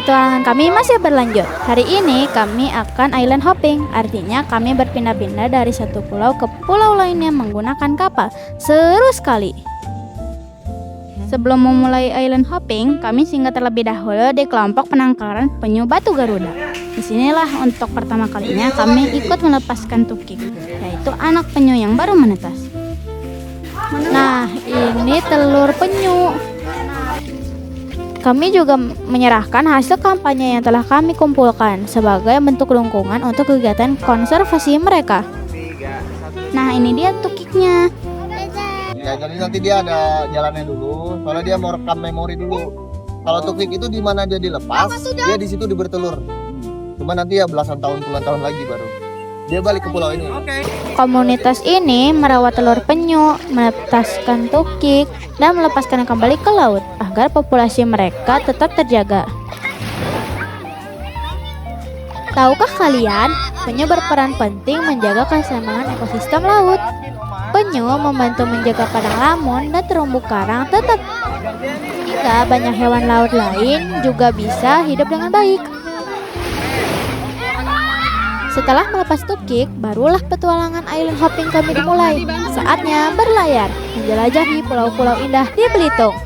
Petualangan kami masih berlanjut. Hari ini kami akan island hopping, artinya kami berpindah-pindah dari satu pulau ke pulau lainnya menggunakan kapal. Seru sekali. Sebelum memulai island hopping, kami singgah terlebih dahulu di kelompok penangkaran penyu batu Garuda. Disinilah untuk pertama kalinya kami ikut melepaskan tukik, yaitu anak penyu yang baru menetas. Nah, ini telur penyu. Kami juga menyerahkan hasil kampanye yang telah kami kumpulkan sebagai bentuk dukungan untuk kegiatan konservasi mereka. Nah, ini dia tukiknya. Ya, jadi nanti dia ada jalannya dulu, soalnya dia mau rekam memori dulu. Kalau tukik itu di mana dia dilepas, dia di situ bertelur. Cuma nanti ya belasan tahun, puluhan tahun lagi baru dia balik ke pulau ini. Komunitas ini merawat telur penyu, menetaskan tukik, dan melepaskannya kembali ke laut agar populasi mereka tetap terjaga. Tahukah kalian, penyu berperan penting menjaga keseimbangan ekosistem laut. Penyu membantu menjaga padang lamun dan terumbu karang tetap hingga banyak hewan laut lain juga bisa hidup dengan baik. Setelah melepas tukik, barulah petualangan island hopping kami dimulai. Saatnya berlayar, menjelajahi pulau-pulau indah di Belitung.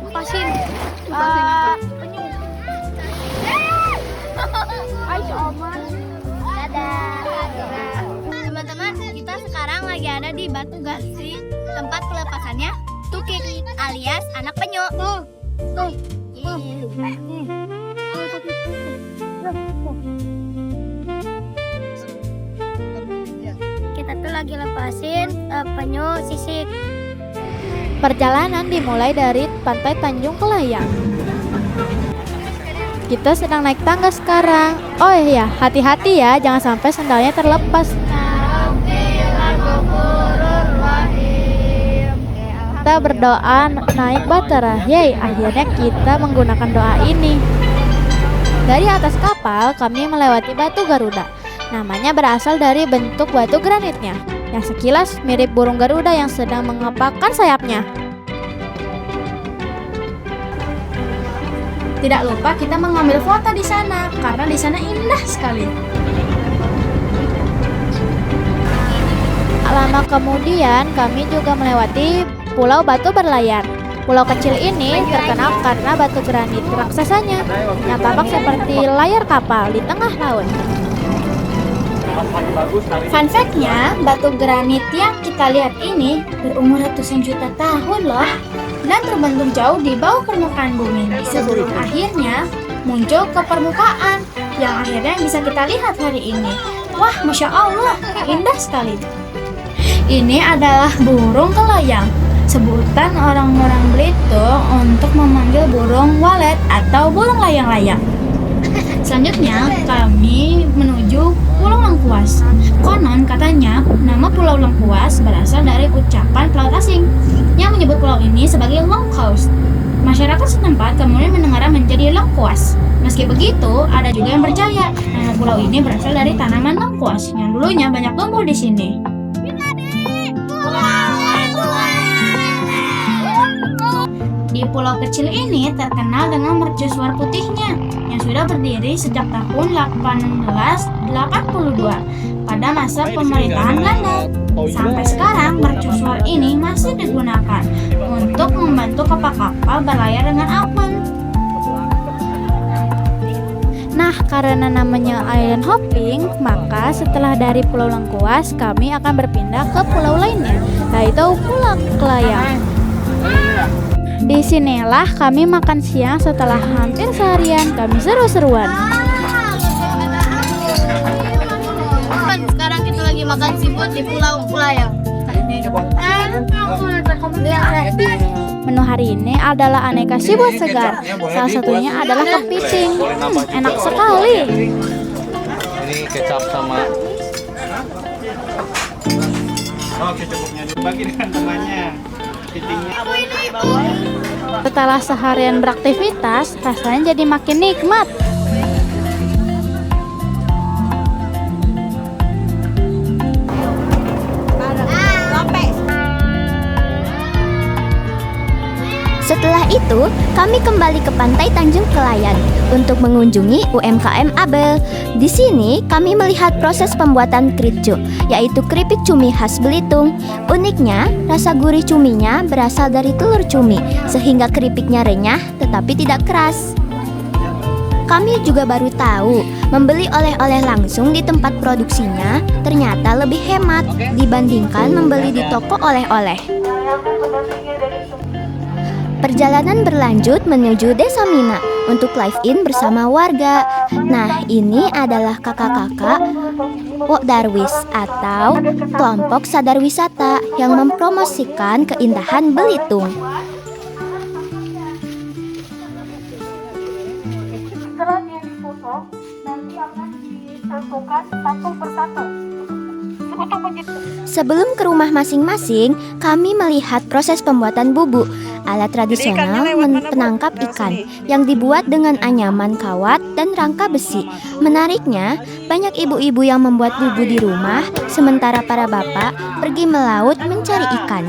Lepasin. Teman-teman, kita sekarang lagi ada di Batu Gasi, tempat pelepasannya tukik alias anak penyu. Kita tuh lagi lepasin penyu sisik. Perjalanan dimulai dari pantai Tanjung Kelayang. Kita sedang naik tangga sekarang. Oh iya, hati-hati ya, jangan sampai sendalnya terlepas. Kita berdoa naik batara. Yeay, akhirnya kita menggunakan doa ini. Dari atas kapal, kami melewati batu Garuda. Namanya berasal dari bentuk batu granitnya, yang sekilas mirip burung Garuda yang sedang mengepakkan sayapnya. Tidak lupa kita mengambil foto di sana, karena di sana indah sekali. Lama kemudian, kami juga melewati Pulau Batu Berlayar. Pulau kecil ini terkenal karena batu granit raksasanya yang tampak seperti layar kapal di tengah laut. Fun fact-nya, batu granit yang kita lihat ini berumur ratusan juta tahun loh, dan terbentuk jauh di bawah permukaan bumi sebelum akhirnya muncul ke permukaan yang akhirnya bisa kita lihat hari ini. Wah, Masya Allah, indah sekali. Ini adalah burung kelayang, sebutan orang-orang Belitung untuk memanggil burung walet atau burung layang-layang. Selanjutnya, kami menuju Pulau Lengkuas. Konon katanya, nama Pulau Lengkuas berasal dari ucapan pelaut asing yang menyebut pulau ini sebagai long coast. Masyarakat setempat kemudian mendengarnya menjadi lengkuas. Meski begitu, ada juga yang percaya nama pulau ini berasal dari tanaman lengkuas yang dulunya banyak tumbuh di sini. Di pulau kecil ini terkenal dengan mercusuar putihnya yang sudah berdiri sejak tahun 1882 pada masa pemerintahan Belanda. Sampai sekarang mercusuar ini masih digunakan untuk membantu kapal-kapal berlayar dengan aman. Nah, karena namanya island hopping, maka setelah dari Pulau Lengkuas kami akan berpindah ke pulau lainnya, yaitu Pulau Kelayang. Disinilah kami makan siang setelah hampir seharian kami seru-seruan. Sekarang kita lagi makan seafood di Pulau Kelayang. Menu hari ini adalah aneka seafood segar. Salah satunya adalah kepiting. Enak sekali. Ini kecap sama. Oke, cukupnya dibagi dengan temannya. Setelah seharian beraktivitas, rasanya jadi makin nikmat. itu, kami kembali ke Pantai Tanjung Kelayan untuk mengunjungi UMKM Abel. Di sini, kami melihat proses pembuatan kritjo, yaitu keripik cumi khas Belitung. Uniknya, rasa gurih cuminya berasal dari telur cumi, sehingga keripiknya renyah tetapi tidak keras. Kami juga baru tahu, membeli oleh-oleh langsung di tempat produksinya ternyata lebih hemat dibandingkan membeli di toko oleh-oleh. Perjalanan berlanjut menuju Desa Mina untuk live-in bersama warga. Nah, ini adalah kakak-kakak Wok Darwis atau kelompok sadar wisata yang mempromosikan keindahan Belitung. Setelah dia difoto, nanti akan ditentukan satu persatu. Sebelum ke rumah masing-masing, kami melihat proses pembuatan bubuk, alat tradisional penangkap ikan yang dibuat dengan anyaman kawat dan rangka besi. Menariknya, banyak ibu-ibu yang membuat bubuk di rumah, sementara para bapak pergi melaut mencari ikan.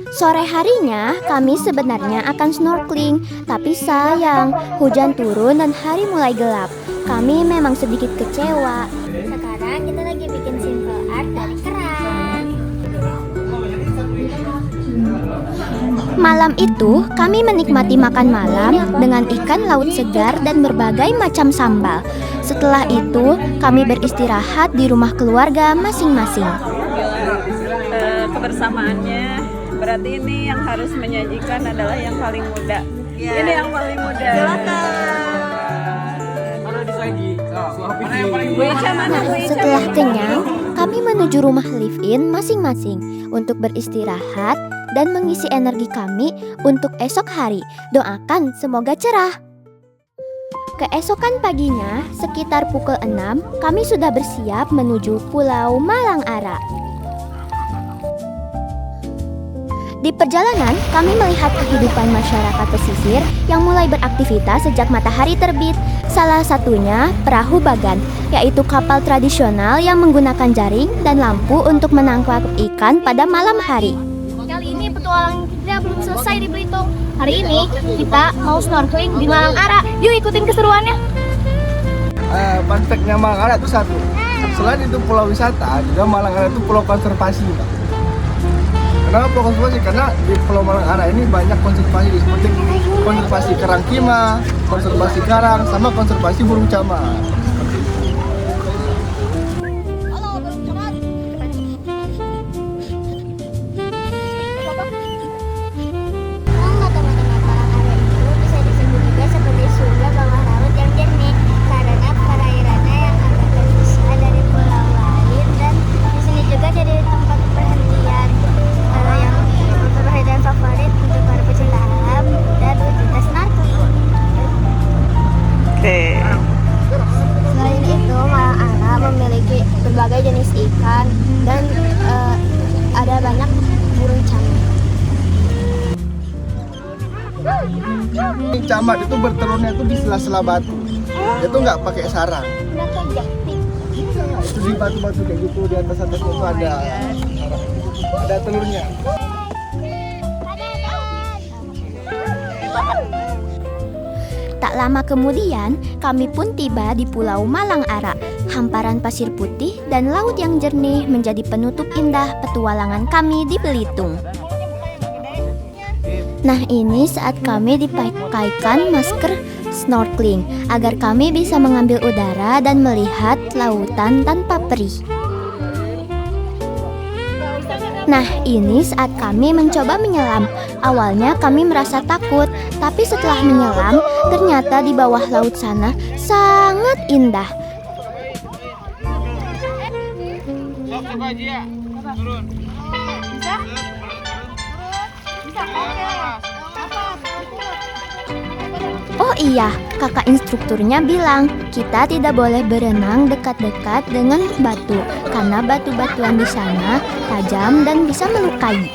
Sore harinya, kami sebenarnya akan snorkeling, tapi sayang, hujan turun dan hari mulai gelap. Kami memang sedikit kecewa. Sekarang kita lagi bikin simple art dari kerang. Malam itu, kami menikmati makan malam dengan ikan laut segar dan berbagai macam sambal. Setelah itu, kami beristirahat di rumah keluarga masing-masing. Kebersamaannya berarti ini yang harus menyajikan adalah yang paling muda. Ini yang paling muda. Setelah kenyang, kami menuju rumah live-in masing-masing untuk beristirahat dan mengisi energi kami untuk esok hari. Doakan semoga cerah. Keesokan paginya, sekitar pukul 6, kami sudah bersiap menuju Pulau Malang Ara. Di perjalanan, kami melihat kehidupan masyarakat pesisir yang mulai beraktivitas sejak matahari terbit. Salah satunya perahu bagan, yaitu kapal tradisional yang menggunakan jaring dan lampu untuk menangkap ikan pada malam hari. Kali ini petualangan kita belum selesai di Belitung. Hari ini kita mau snorkeling di Malang Ara. Yuk ikutin keseruannya. Fun fact-nya Malang Ara itu satu. Selain itu pulau wisata, juga Malang Ara itu pulau konservasi. Kenapa pulau konservasi? Karena di Pulau Malang Ara ini banyak konservasi seperti konservasi kerang kima, konservasi karang, sama konservasi burung camar. Teman-teman, Malang Ara itu bisa disebut juga sebagai surga bawah laut yang jernih karena perairannya yang agak terpisah dari pulau lain, dan di sini juga jadi tempat perhentian yang perhentian favorit untuk para pecinta alam dan pecinta snorkeling. Selain itu, Malang Ara memiliki berbagai jenis ikan dan ada banyak burung camar. Camat itu bertelurnya itu di sela-sela batu. Dia tuh nggak pakai sarang. Itu di batu-batu kayak gitu, di atas-atasnya itu ada telurnya. Tak lama kemudian, kami pun tiba di Pulau Malang Ara. Hamparan pasir putih dan laut yang jernih menjadi penutup indah petualangan kami di Belitung. Nah, ini saat kami dipakaikan masker snorkeling agar kami bisa mengambil udara dan melihat lautan tanpa perih. Nah, ini saat kami mencoba menyelam. Awalnya kami merasa takut, tapi setelah menyelam, ternyata di bawah laut sana sangat indah. Oh iya, kakak instrukturnya bilang kita tidak boleh berenang dekat-dekat dengan batu karena batu-batuan di sana tajam dan bisa melukai.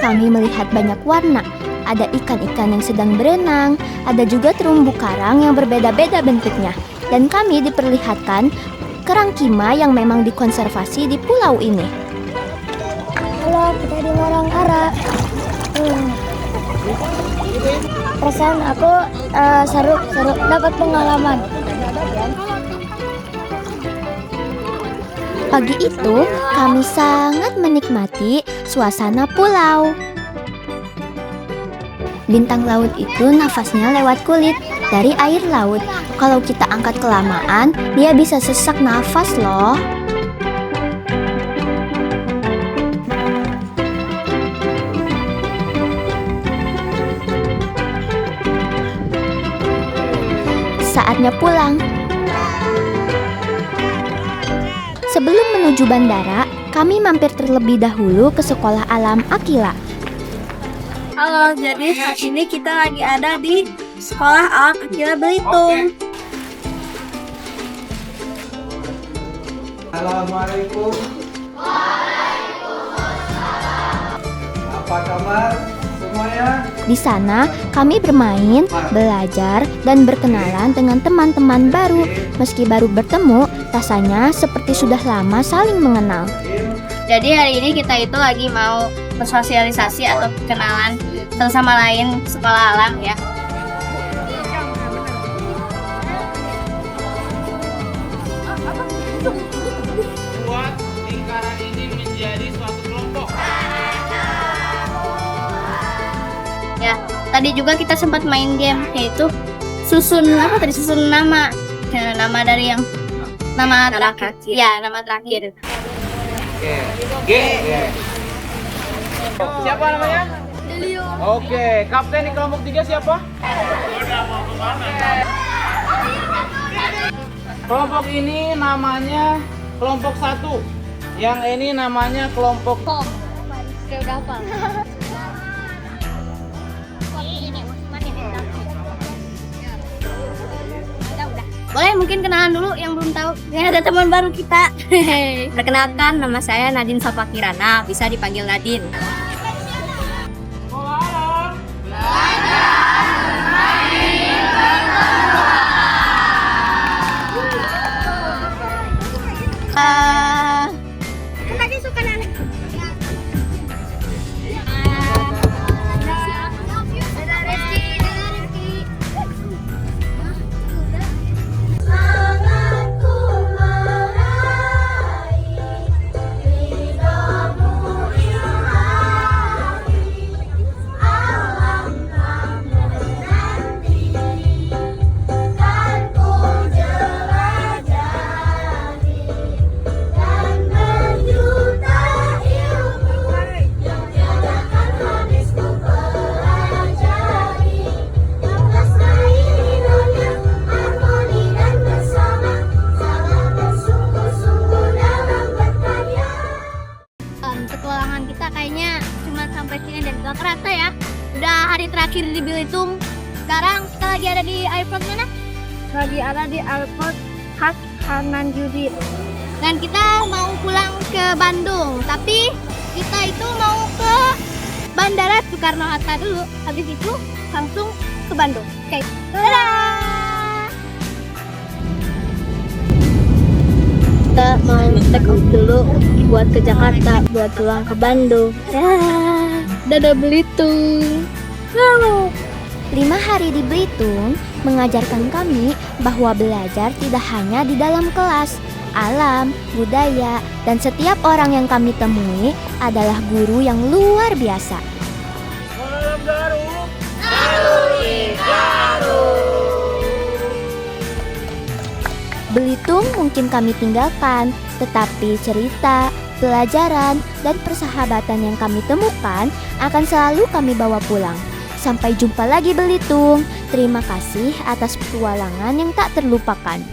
Kami melihat banyak warna, ada ikan-ikan yang sedang berenang, ada juga terumbu karang yang berbeda-beda bentuknya. Dan kami diperlihatkan kerang kima yang memang dikonservasi di pulau ini. Halo, kita di Morong Ara. Perasaan aku seru dapat pengalaman. Pagi itu, kami sangat menikmati suasana pulau. Bintang laut itu nafasnya lewat kulit dari air laut. Kalau kita angkat kelamaan, dia bisa sesak nafas loh. Saatnya pulang. Sebelum menuju bandara, kami mampir terlebih dahulu ke Sekolah Alam Akila. Halo, jadi saat ini kita lagi ada di Sekolah Alam Akila Belitung. Assalamualaikum. Apa kabar semuanya? Di sana, kami bermain, belajar, dan berkenalan dengan teman-teman baru. Meski baru bertemu, rasanya seperti sudah lama saling mengenal. Jadi hari ini kita itu lagi mau bersosialisasi atau kenalan satu sama lain sekolah alam ya. Buat lingkaran ini menjadi suatu kelompok. Ya, tadi juga kita sempat main game yaitu susun nama. Ya, nama dari yang nama terakhir. Ya, nama terakhir. G. Siapa namanya? Oke, kapten di kelompok 3 siapa? Kelompok ini namanya kelompok 1. Yang ini namanya kelompok Boleh mungkin kenalan dulu yang belum tahu. Ya, ada teman baru kita. Perkenalkan, nama saya Nadine Sapakirana, bisa dipanggil Nadine. Petualangan kita kayaknya cuma sampai sini dan gak kerasa ya. Udah hari terakhir di Belitung. Sekarang kita lagi ada di airport mana? Lagi ada di airport khas Hanan Judi. Dan kita mau pulang ke Bandung. Tapi kita itu mau ke Bandara Soekarno-Hatta dulu. Habis itu langsung ke Bandung. Oke, dadah! Kita mau take off dulu buat ke Jakarta, buat pulang ke Bandung. Dadah Belitung. 5 hari di Belitung mengajarkan kami bahwa belajar tidak hanya di dalam kelas. Alam, budaya, dan setiap orang yang kami temui adalah guru yang luar biasa. Belitung mungkin kami tinggalkan, tetapi cerita, pelajaran, dan persahabatan yang kami temukan akan selalu kami bawa pulang. Sampai jumpa lagi Belitung. Terima kasih atas petualangan yang tak terlupakan.